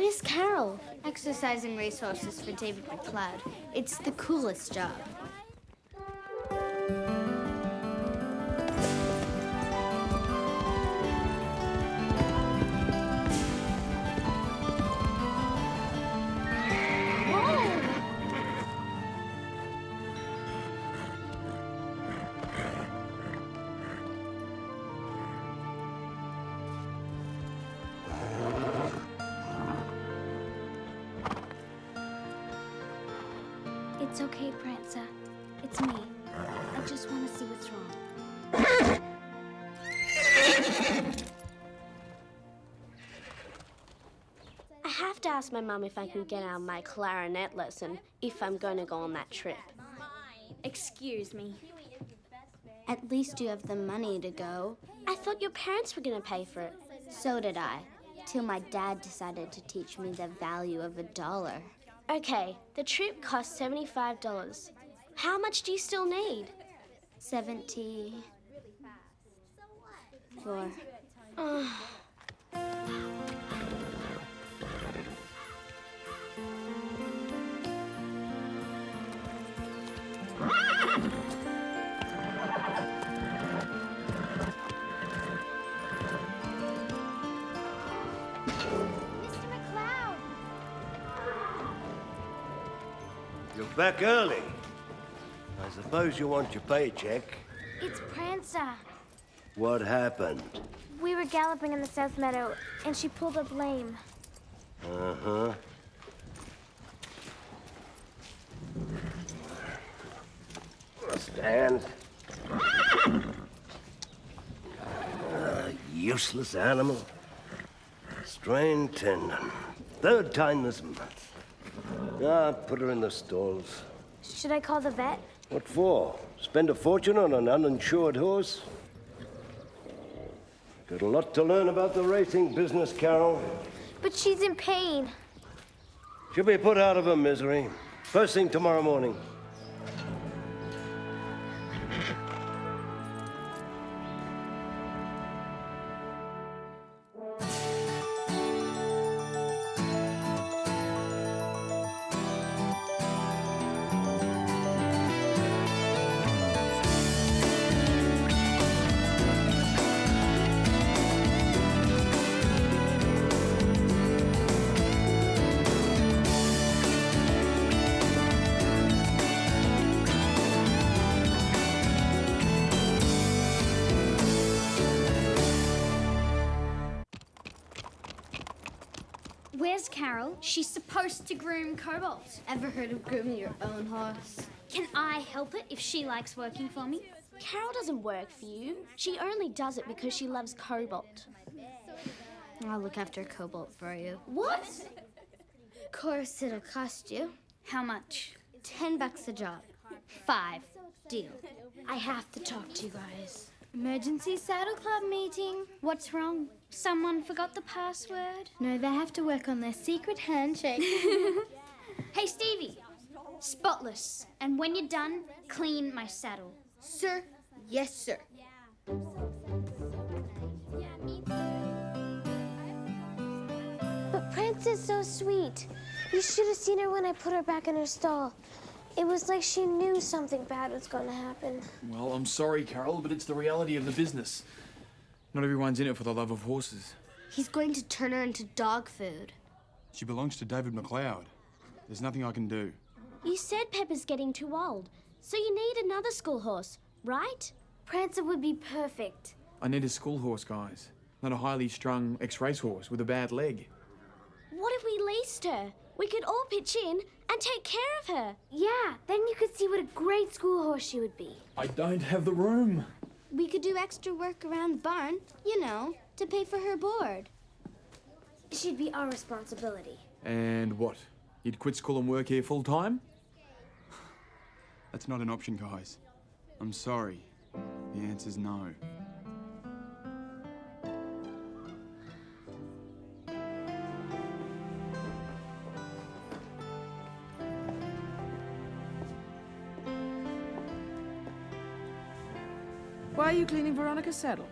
Where's Carole? Exercising racehorses for David McLeod. It's the coolest job. It's okay, Prancer. It's me. I just want to see what's wrong. I have to ask my mum if I can get out my clarinet lesson if I'm going to go on that trip. Excuse me. At least you have the money to go. I thought your parents were going to pay for it. So did I, till my dad decided to teach me the value of $1. Okay, the trip costs $75. How much do you still need? 74. You're back early. I suppose you want your paycheck. It's Prancer. What happened? We were galloping in the South Meadow, and she pulled up lame. Uh-huh. Stand. Useless animal. Strained tendon. 3rd time this month. Put her in the stalls. Should I call the vet? What for? Spend a fortune on an uninsured horse? Got a lot to learn about the racing business, Carole. But she's in pain. She'll be put out of her misery. First thing tomorrow morning. Where's Carole? She's supposed to groom Cobalt. Ever heard of grooming your own horse? Can I help it if she likes working for me? Carole doesn't work for you. She only does it because she loves Cobalt. I'll look after Cobalt for you. What? Of course, it'll cost you. How much? $10 a job. 5. Deal. I have to talk to you guys. Emergency Saddle Club meeting. What's wrong? Someone forgot the password? No, they have to work on their secret handshake. Hey, Stevie. Spotless. And when you're done, clean my saddle. Sir? Yes, sir. But Prancer's so sweet. You should have seen her when I put her back in her stall. It was like she knew something bad was going to happen. Well, I'm sorry, Carole, but it's the reality of the business. Not everyone's in it for the love of horses. He's going to turn her into dog food. She belongs to David McLeod. There's nothing I can do. You said Pepper's getting too old, so you need another school horse, right? Prancer would be perfect. I need a school horse, guys. Not a highly strung ex-racehorse with a bad leg. What if we leased her? We could all pitch in and take care of her. Yeah, then you could see what a great school horse she would be. I don't have the room. We could do extra work around the barn, you know, to pay for her board. She'd be our responsibility. And what? You'd quit school and work here full time? That's not an option, guys. I'm sorry. The answer's no. Why are you cleaning Veronica's saddle?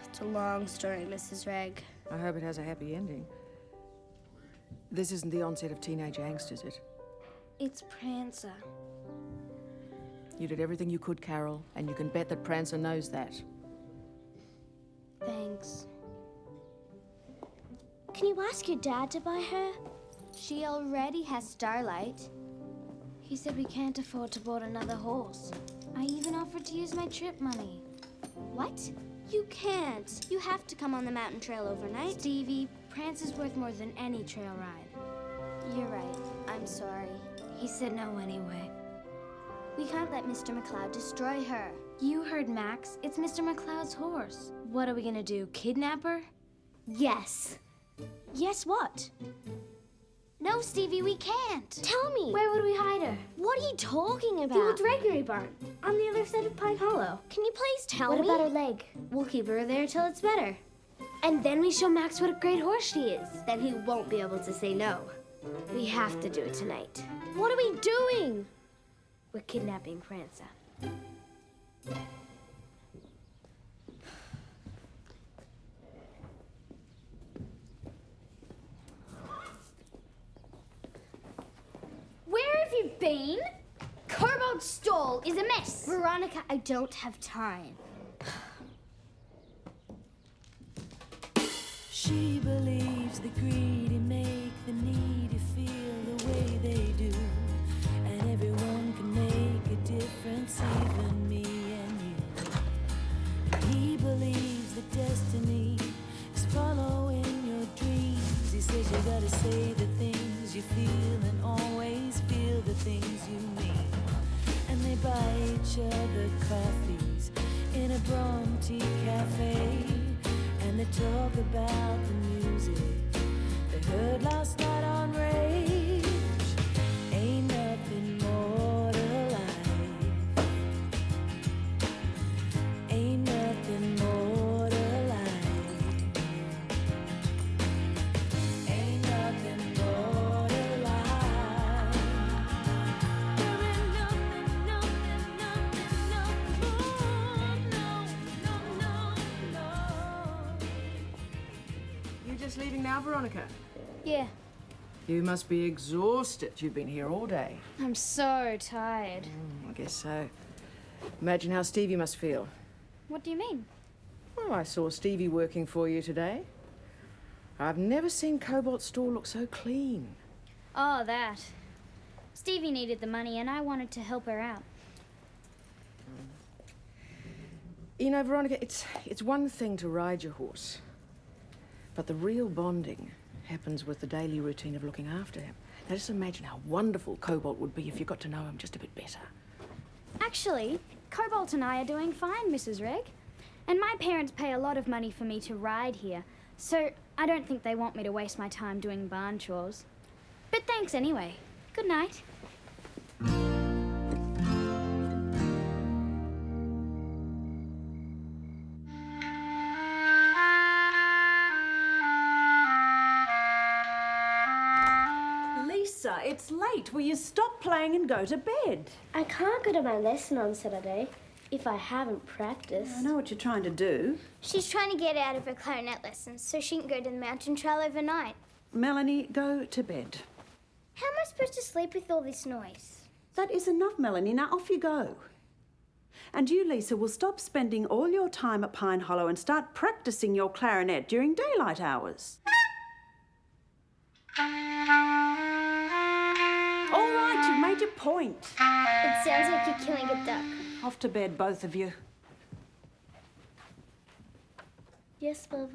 It's a long story, Mrs. Reg. I hope it has a happy ending. This isn't the onset of teenage angst, is it? It's Prancer. You did everything you could, Carole, and you can bet that Prancer knows that. Thanks. Can you ask your dad to buy her? She already has Starlight. He said we can't afford to board another horse. I even offered to use my trip money. What? You can't. You have to come on the mountain trail overnight. Stevie, Prancer's worth more than any trail ride. You're right. I'm sorry. He said no anyway. We can't let Mr. McLeod destroy her. You heard Max. It's Mr. McLeod's horse. What are we gonna do, kidnap her? Yes. Yes, what? No, Stevie, we can't. Tell me. Where would we hide her? What are you talking about? The old Gregory barn, on the other side of Pine Hollow. Can you please tell What me? about her leg? We'll keep her there till it's better. And then we show Max what a great horse she is. Then he won't be able to say no. We have to do it tonight. What are we doing? We're kidnapping Prancer. Where have you been? Kobold's stall is a mess. Veronica, I don't have time. She believes the greedy make the needy feel the way they do. And everyone can make a difference, even me and you. And he believes that destiny is following your dreams. He says you gotta say the things you feel and always feel the things you mean. And they buy each other coffees in a Bronte cafe. And they talk about the music they heard last night on Rage. Ain't nothing more to life. Ain't nothing more to life. Ain't nothing more to life. There ain't nothing, nothing, nothing, nothing more. No. You just leaving now, Veronica? Yeah, You must be exhausted. You've been here all day. I'm so tired. I guess so. Imagine how Stevie must feel. What do you mean? Well, I saw Stevie working for you today. I've never seen Cobalt's store look so clean. Oh, that. Stevie needed the money and I wanted to help her out. You know, Veronica, it's one thing to ride your horse, but the real bonding happens with the daily routine of looking after him. Now, just imagine how wonderful Cobalt would be if you got to know him just a bit better. Actually, Cobalt and I are doing fine, Mrs. Reg. And my parents pay a lot of money for me to ride here, so I don't think they want me to waste my time doing barn chores. But thanks anyway. Good night. Lisa, it's late. Will you stop playing and go to bed? I can't go to my lesson on Saturday if I haven't practiced. I know what you're trying to do. She's trying to get out of her clarinet lessons so she can go to the mountain trail overnight. Melanie, go to bed. How am I supposed to sleep with all this noise? That is enough, Melanie. Now off you go. And you, Lisa, will stop spending all your time at Pine Hollow and start practicing your clarinet during daylight hours. All right, you've made your point. It sounds like you're killing a duck. Off to bed, both of you. Yes, Mum.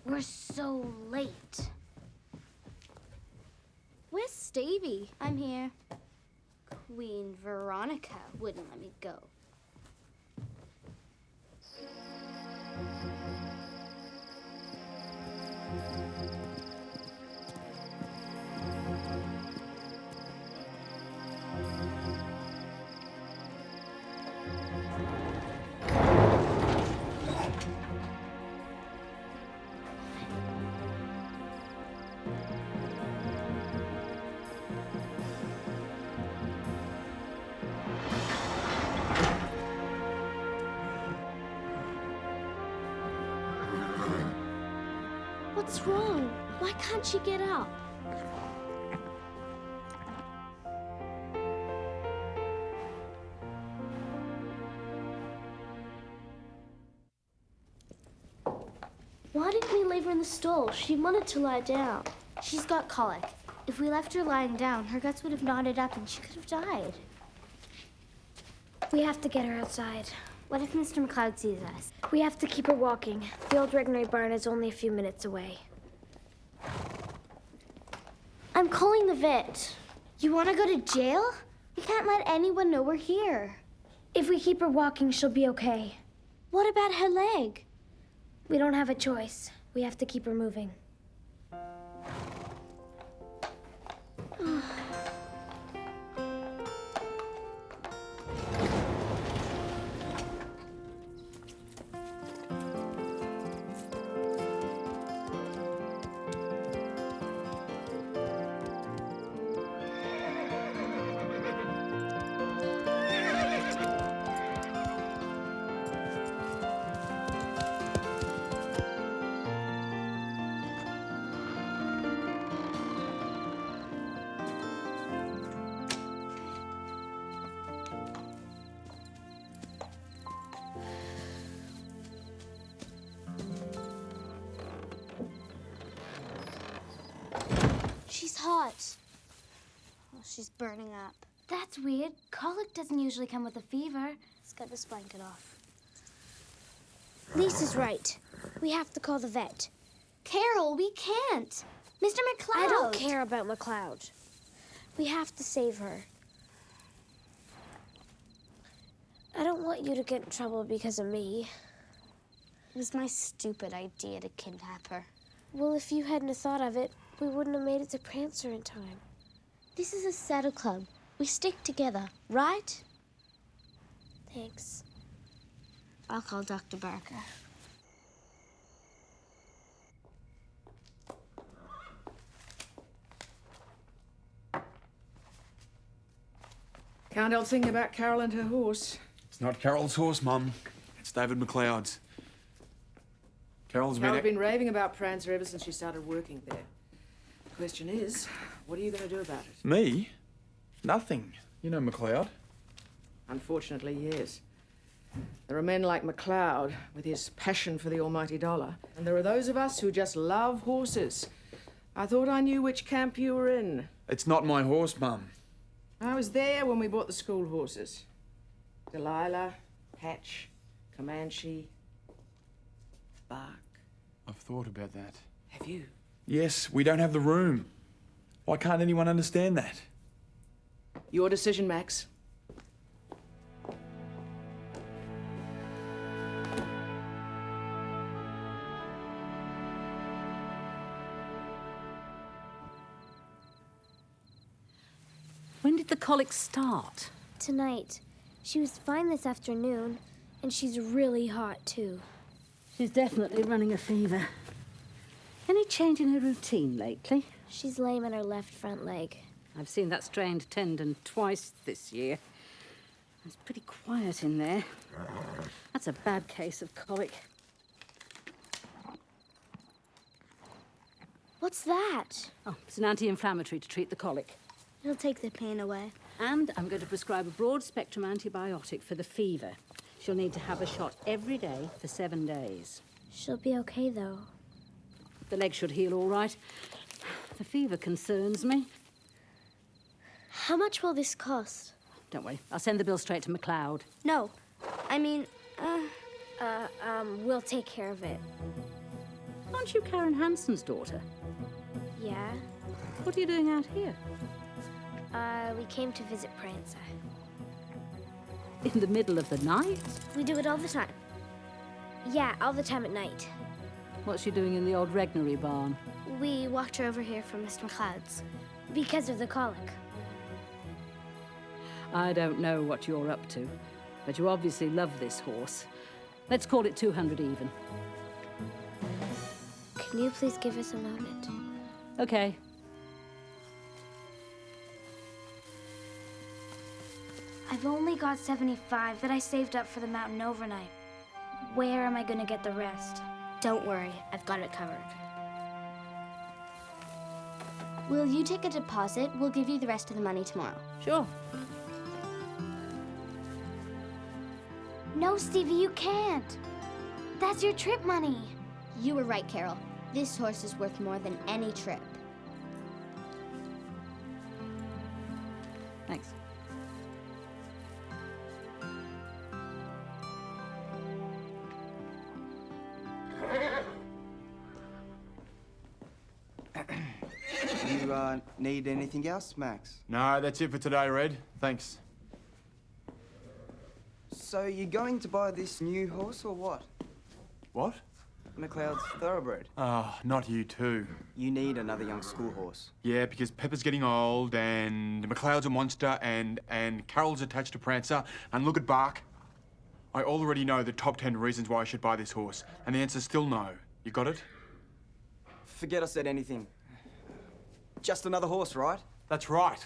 We're so late. Where's Stevie? I'm here. Queen Veronica wouldn't let me go. What's wrong? Why can't she get up? Why didn't we leave her in the stall? She wanted to lie down. She's got colic. If we left her lying down, her guts would have knotted up and she could have died. We have to get her outside. What if Mr. McLeod sees us? We have to keep her walking. The old Regnery barn is only a few minutes away. I'm calling the vet. You want to go to jail? We can't let anyone know we're here. If we keep her walking, she'll be okay. What about her leg? We don't have a choice. We have to keep her moving. She's hot. Oh, she's burning up. That's weird. Colic doesn't usually come with a fever. Let's get this blanket off. Lisa's right. We have to call the vet. Carole, we can't. Mr. McLeod. I don't care about McLeod. We have to save her. I don't want you to get in trouble because of me. It was my stupid idea to kidnap her. Well, if you hadn't have thought of it, we wouldn't have made it to Prancer in time. This is a saddle club. We stick together, right? Thanks. I'll call Dr. Barker. Can't help thinking about Carole and her horse. It's not Carole's horse, Mum. It's David McLeod's. Carole's Carol's been raving about Prancer ever since she started working there. The question is, what are you going to do about it? Me? Nothing. You know McLeod. Unfortunately, yes. There are men like McLeod with his passion for the almighty dollar. And there are those of us who just love horses. I thought I knew which camp you were in. It's not my horse, Mum. I was there when we bought the school horses. Delilah, Hatch, Comanche, Bark. I've thought about that. Have you? Yes, we don't have the room. Why can't anyone understand that? Your decision, Max. When did the colic start? Tonight. She was fine this afternoon, and she's really hot, too. She's definitely running a fever. Any change in her routine lately? She's lame in her left front leg. I've seen that strained tendon twice this year. It's pretty quiet in there. That's a bad case of colic. What's that? Oh, it's an anti-inflammatory to treat the colic. It'll take the pain away. And I'm going to prescribe a broad-spectrum antibiotic for the fever. She'll need to have a shot every day for 7 days. She'll be okay, though. The leg should heal all right. The fever concerns me. How much will this cost? Don't worry, I'll send the bill straight to McLeod. No, I mean, We'll take care of it. Aren't you Karen Hanson's daughter? Yeah? What are you doing out here? We came to visit Prancer. In the middle of the night? we do it all the time. Yeah, all the time at night. What's she doing in the old Regnery barn? We walked her over here from Mr. McLeod's. Because of the colic. I don't know what you're up to, but you obviously love this horse. Let's call it 200 even. Can you please give us a moment? Okay. I've only got 75 that I saved up for the mountain overnight. Where am I gonna get the rest? Don't worry, I've got it covered. Will you take a deposit? We'll give you the rest of the money tomorrow. Sure. No, Stevie, you can't. That's your trip money. You were right, Carole. This horse is worth more than any trip. Thanks. You need anything else, Max? No, that's it for today, Red. Thanks. So you're going to buy this new horse or what? What? McLeod's thoroughbred. Ah, not you too. You need another young school horse. Yeah, because Pepper's getting old, and McLeod's a monster, and Carole's attached to Prancer, and look at Bark. I already know the top 10 reasons why I should buy this horse, and the answer's still no. You got it? Forget I said anything. Just another horse, right? That's right.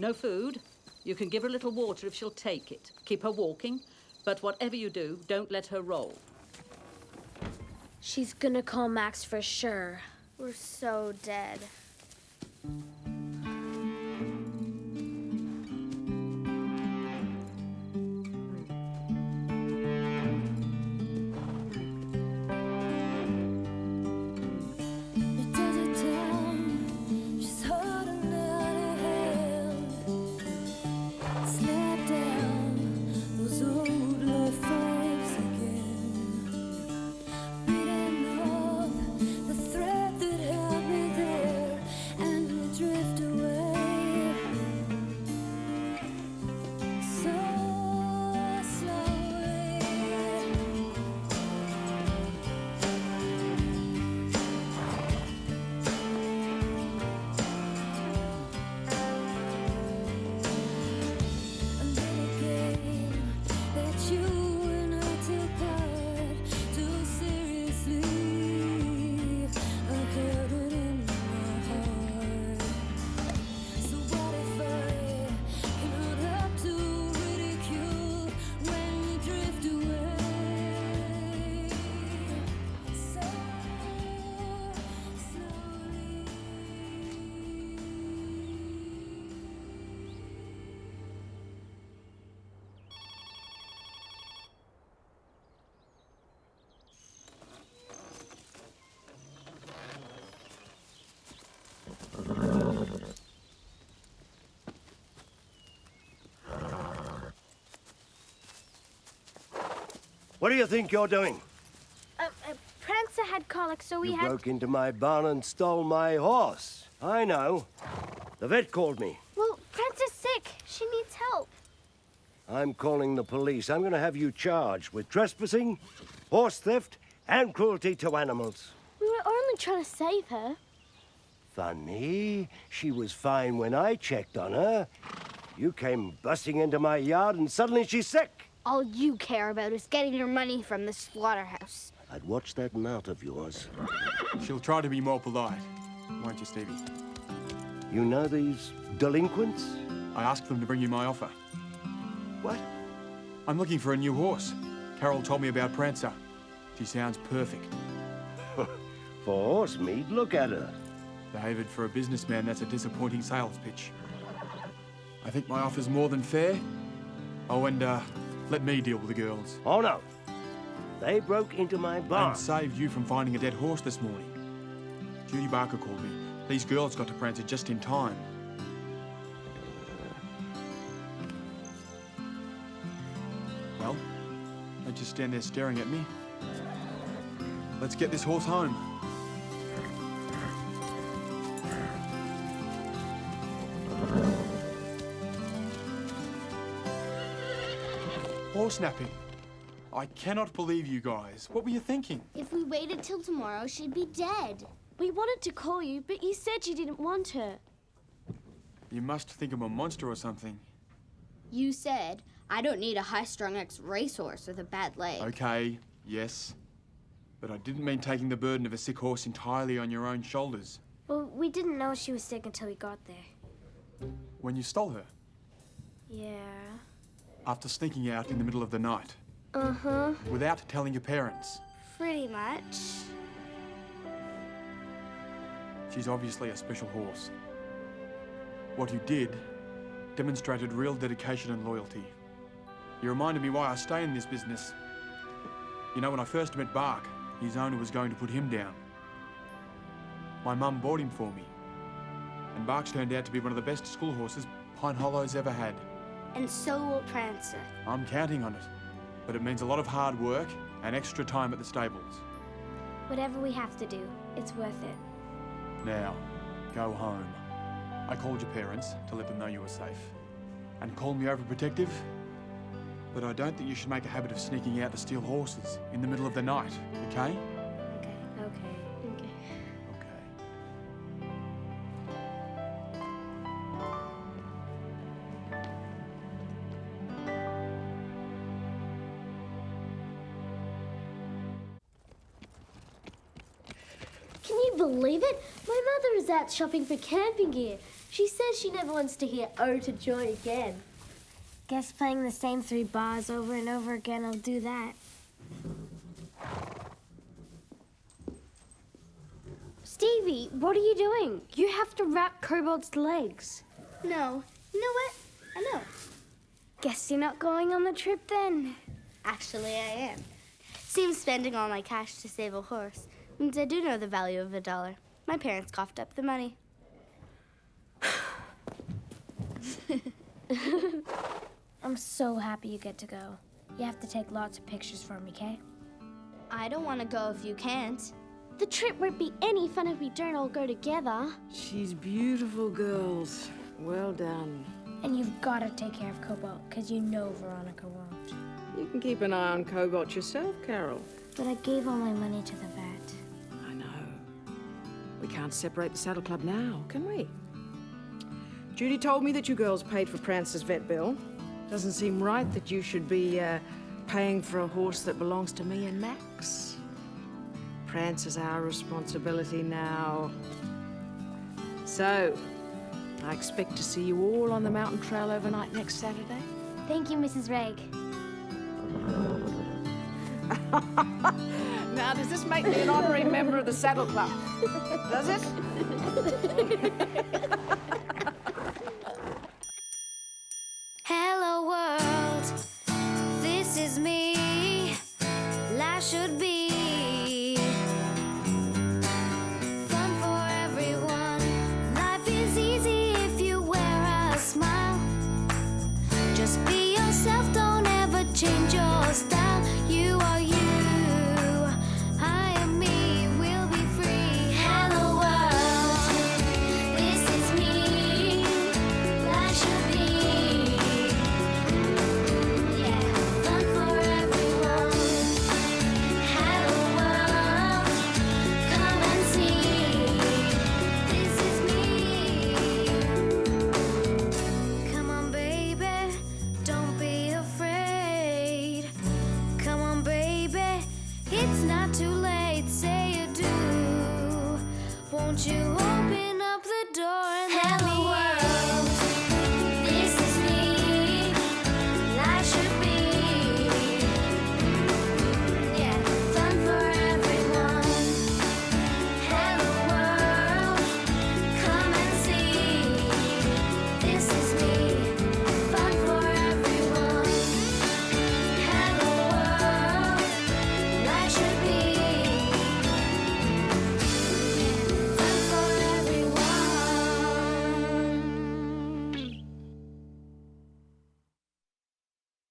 No food. You can give her a little water if she'll take it. Keep her walking, but whatever you do, don't let her roll. She's gonna call Max for sure. We're so dead. What do you think you're doing? Prancer had colic, so we You had... broke into my barn and stole my horse. I know. The vet called me. Well, Prancer's sick. She needs help. I'm calling the police. I'm going to have you charged with trespassing, horse theft, and cruelty to animals. We were only trying to save her. Funny. She was fine when I checked on her. You came busting into my yard and suddenly she's sick. All you care about is getting your money from the slaughterhouse. I'd watch that mouth of yours. She'll try to be more polite, won't you, Stevie? You know these delinquents? I asked them to bring you my offer. What? I'm looking for a new horse. Carole told me about Prancer. She sounds perfect. For horse meat, look at her. David, for a businessman, that's a disappointing sales pitch. I think my offer's more than fair. Oh, and let me deal with the girls. Oh, no. They broke into my barn. And saved you from finding a dead horse this morning. Judy Barker called me. These girls got to Prancer just in time. Well, don't just stand there staring at me. Let's get this horse home. Horse napping. I cannot believe you guys. What were you thinking? If we waited till tomorrow, she'd be dead. We wanted to call you, but you said you didn't want her. You must think I'm a monster or something. You said, I don't need a high-strung ex-racehorse with a bad leg. Okay, yes. But I didn't mean taking the burden of a sick horse entirely on your own shoulders. Well, we didn't know she was sick until we got there. When you stole her. Yeah. after sneaking out in the middle of the night? Uh-huh. Without telling your parents? Pretty much. She's obviously a special horse. What you did demonstrated real dedication and loyalty. You reminded me why I stay in this business. You know, when I first met Bark, his owner was going to put him down. My mum bought him for me. And Bark's turned out to be one of the best school horses Pine Hollow's ever had. And so will Prancer. I'm counting on it. But it means a lot of hard work and extra time at the stables. Whatever we have to do, it's worth it. Now, go home. I called your parents to let them know you were safe. And call me overprotective, but I don't think you should make a habit of sneaking out to steal horses in the middle of the night, okay? Okay. Okay. Can you believe it? My mother is out shopping for camping gear. She says she never wants to hear "Oh to Joy" again. Guess playing the same 3 bars over and over again will do that. Stevie, what are you doing? You have to wrap Cobalt's legs. No. You know what? I know. Guess you're not going on the trip then. Actually, I am. Seems spending all my cash to save a horse means I do know the value of $1. My parents coughed up the money. I'm so happy you get to go. You have to take lots of pictures for me, okay? I don't want to go if you can't. The trip won't be any fun if we don't all go together. She's beautiful, girls. Well done. And you've got to take care of Cobalt, because you know Veronica won't. You can keep an eye on Cobalt yourself, Carole. But I gave all my money to the vet. I know. We can't separate the Saddle Club now, can we? Judy told me that you girls paid for Prancer's vet bill. Doesn't seem right that you should be paying for a horse that belongs to me and Max. Prancer's our responsibility now. So, I expect to see you all on the mountain trail overnight next Saturday. Thank you, Mrs. Reg. Now, does this make me an honorary member of the Saddle Club? Does it? Hello world, this is me. Life should be fun for everyone. Life is easy if you wear a smile. Just be yourself, don't ever change your